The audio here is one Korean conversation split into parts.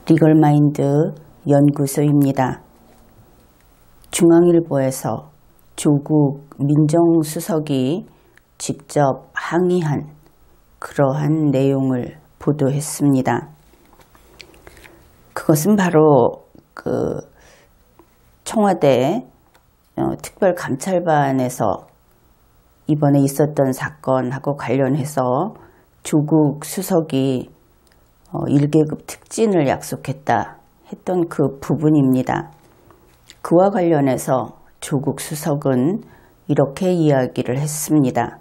리걸마인드 연구소입니다. 중앙일보에서 조국 민정수석이 직접 항의한 그러한 내용을 보도했습니다. 그것은 바로 청와대 특별감찰반에서 이번에 있었던 사건하고 관련해서 조국 수석이 1계급 특진을 약속했다 했던 그 부분입니다. 그와 관련해서 조국 수석은 이렇게 이야기를 했습니다.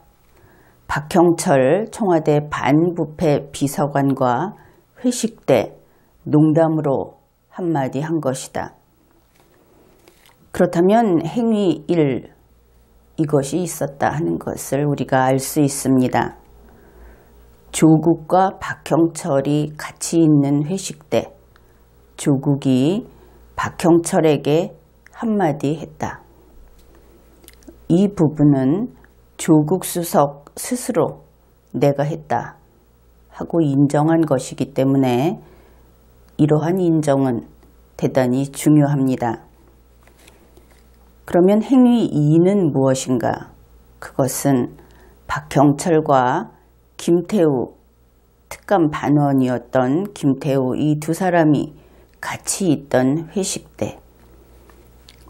박형철 청와대 반부패 비서관과 회식 때 농담으로 한마디 한 것이다. 그렇다면 행위 1, 이것이 있었다 하는 것을 우리가 알 수 있습니다. 조국과 박형철이 같이 있는 회식 때 조국이 박형철에게 한마디 했다. 이 부분은 조국 수석 스스로 내가 했다 하고 인정한 것이기 때문에 이러한 인정은 대단히 중요합니다. 그러면 행위 2는 무엇인가? 그것은 박형철과 김태우 특감 반원이었던 김태우 이 두 사람이 같이 있던 회식 때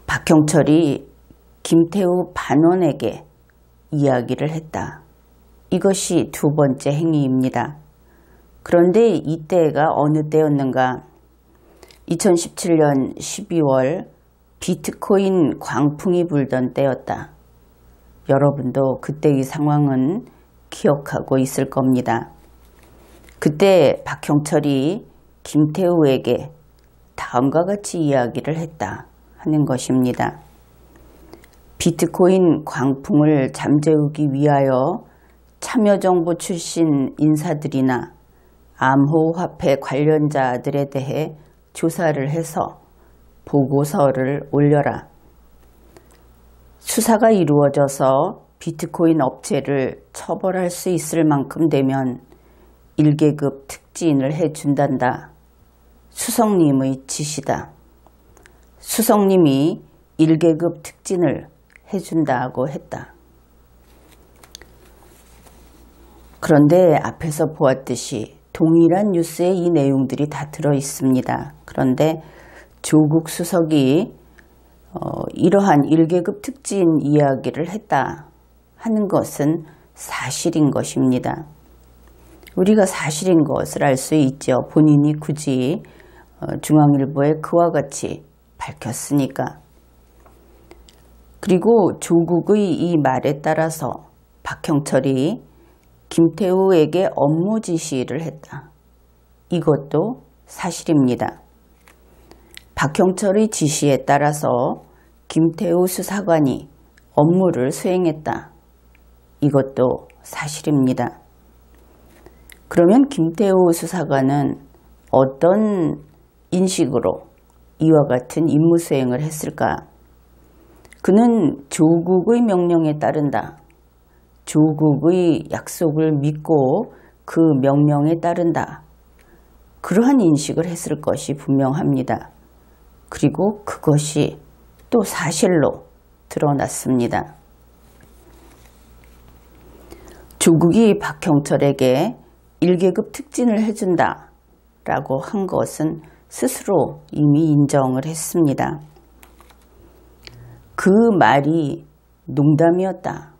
박형철이 김태우 반원에게 이야기를 했다. 이것이 두 번째 행위입니다. 그런데 이때가 어느 때였는가? 2017년 12월 비트코인 광풍이 불던 때였다. 여러분도 그때의 상황은 기억하고 있을 겁니다. 그때 박형철이 김태우에게 다음과 같이 이야기를 했다 하는 것입니다. 비트코인 광풍을 잠재우기 위하여 참여정부 출신 인사들이나 암호화폐 관련자들에 대해 조사를 해서 보고서를 올려라. 수사가 이루어져서 비트코인 업체를 처벌할 수 있을 만큼 되면 1계급 특진을 해준단다. 수석님의 지시다. 수석님이 1계급 특진을 해준다고 했다. 그런데 앞에서 보았듯이 동일한 뉴스에 이 내용들이 다 들어 있습니다. 그런데 조국 수석이 이러한 1계급 특진 이야기를 했다 하는 것은 사실인 것입니다. 우리가 사실인 것을 알 수 있죠. 본인이 굳이 중앙일보에 그와 같이 밝혔으니까. 그리고 조국의 이 말에 따라서 박형철이 김태우에게 업무 지시를 했다. 이것도 사실입니다. 박형철의 지시에 따라서 김태우 수사관이 업무를 수행했다. 이것도 사실입니다. 그러면 김태우 수사관은 어떤 인식으로 이와 같은 임무 수행을 했을까? 그는 조국의 명령에 따른다. 조국의 약속을 믿고 그 명령에 따른다. 그러한 인식을 했을 것이 분명합니다. 그리고 그것이 또 사실로 드러났습니다. 조국이 박형철에게 1계급 특진을 해준다 라고 한 것은 스스로 이미 인정을 했습니다. 그 말이 농담이었다.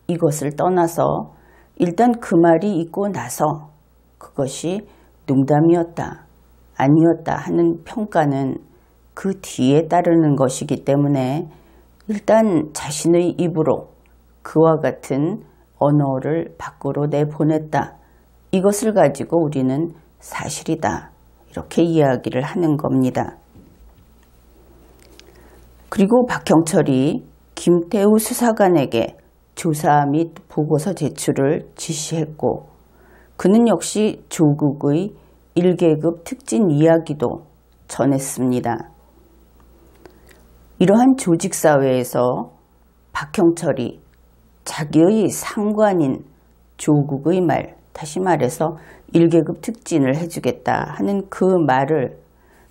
이것을 떠나서 일단 그 말이 있고 나서 그것이 농담이었다, 아니었다 하는 평가는 그 뒤에 따르는 것이기 때문에 일단 자신의 입으로 그와 같은 언어를 밖으로 내보냈다. 이것을 가지고 우리는 사실이다. 이렇게 이야기를 하는 겁니다. 그리고 박형철이 김태우 수사관에게 조사 및 보고서 제출을 지시했고 그는 역시 조국의 1계급 특진 이야기도 전했습니다. 이러한 조직사회에서 박형철이 자기의 상관인 조국의 말, 다시 말해서 1계급 특진을 해주겠다 하는 그 말을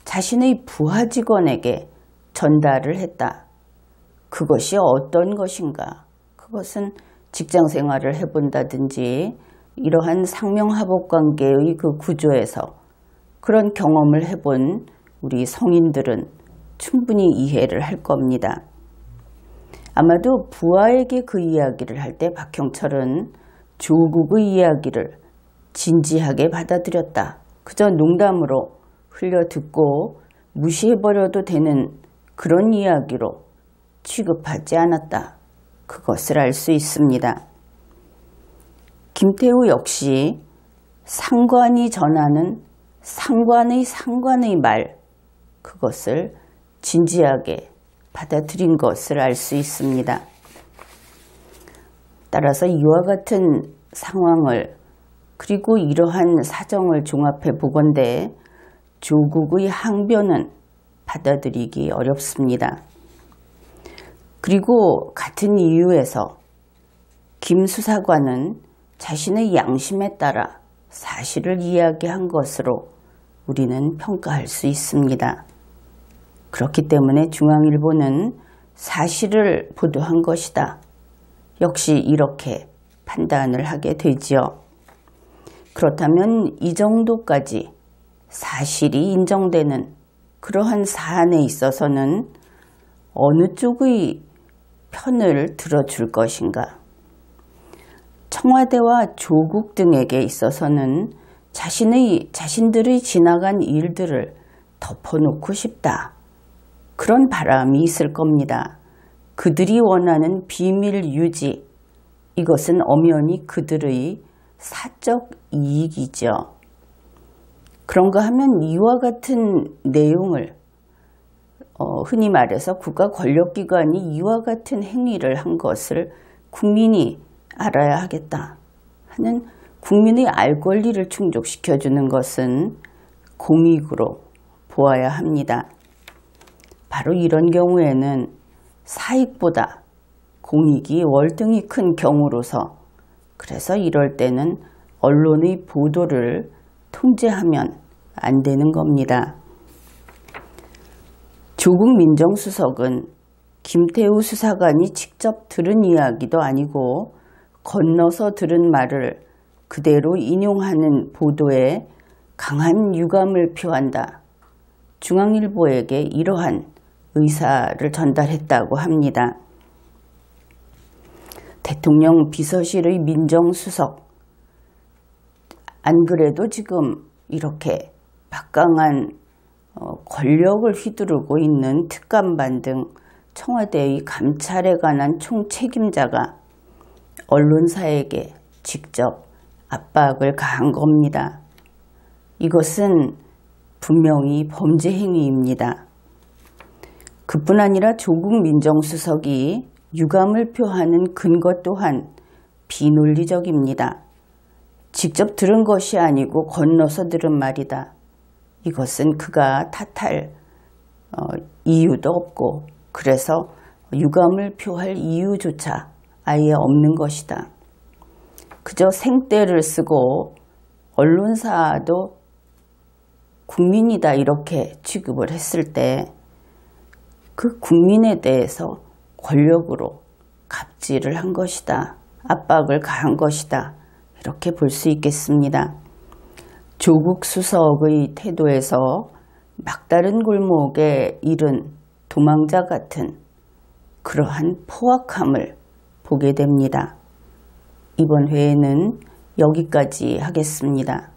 자신의 부하 직원에게 전달을 했다. 그것이 어떤 것인가? 그것은 직장 생활을 해본다든지 이러한 상명하복 관계의 그 구조에서 그런 경험을 해본 우리 성인들은 충분히 이해를 할 겁니다. 아마도 부하에게 그 이야기를 할 때 박형철은 조국의 이야기를 진지하게 받아들였다. 그저 농담으로 흘려듣고 무시해버려도 되는 그런 이야기로 취급하지 않았다. 그것을 알 수 있습니다. 김태우 역시 상관이 전하는 상관의 말, 그것을 진지하게 받아들인 것을 알 수 있습니다. 따라서 이와 같은 상황을 그리고 이러한 사정을 종합해 보건대 조국의 항변은 받아들이기 어렵습니다. 그리고 같은 이유에서 김 수사관은 자신의 양심에 따라 사실을 이야기한 것으로 우리는 평가할 수 있습니다. 그렇기 때문에 중앙일보는 사실을 보도한 것이다. 역시 이렇게 판단을 하게 되지요. 그렇다면 이 정도까지 사실이 인정되는 그러한 사안에 있어서는 어느 쪽의 편을 들어줄 것인가? 청와대와 조국 등에게 있어서는 자신들의 지나간 일들을 덮어놓고 싶다. 그런 바람이 있을 겁니다. 그들이 원하는 비밀 유지, 이것은 엄연히 그들의 사적 이익이죠. 그런가 하면 이와 같은 내용을 흔히 말해서 국가 권력기관이 이와 같은 행위를 한 것을 국민이 알아야 하겠다 하는 국민의 알 권리를 충족시켜주는 것은 공익으로 보아야 합니다. 바로 이런 경우에는 사익보다 공익이 월등히 큰 경우로서 그래서 이럴 때는 언론의 보도를 통제하면 안 되는 겁니다. 조국 민정수석은 김태우 수사관이 직접 들은 이야기도 아니고 건너서 들은 말을 그대로 인용하는 보도에 강한 유감을 표한다. 중앙일보에게 이러한 의사를 전달했다고 합니다. 대통령 비서실의 민정수석, 안 그래도 지금 이렇게 막강한 권력을 휘두르고 있는 특감반 등 청와대의 감찰에 관한 총책임자가 언론사에게 직접 압박을 가한 겁니다. 이것은 분명히 범죄 행위입니다. 그뿐 아니라 조국 민정수석이 유감을 표하는 근거 또한 비논리적입니다. 직접 들은 것이 아니고 건너서 들은 말이다. 이것은 그가 탓할 이유도 없고 그래서 유감을 표할 이유조차 아예 없는 것이다. 그저 생떼를 쓰고 언론사도 국민이다 이렇게 취급을 했을 때 그 국민에 대해서 권력으로 갑질을 한 것이다. 압박을 가한 것이다. 이렇게 볼 수 있겠습니다. 조국 수석의 태도에서 막다른 골목에 잃은 도망자 같은 그러한 포악함을 보게 됩니다. 이번 회에는 여기까지 하겠습니다.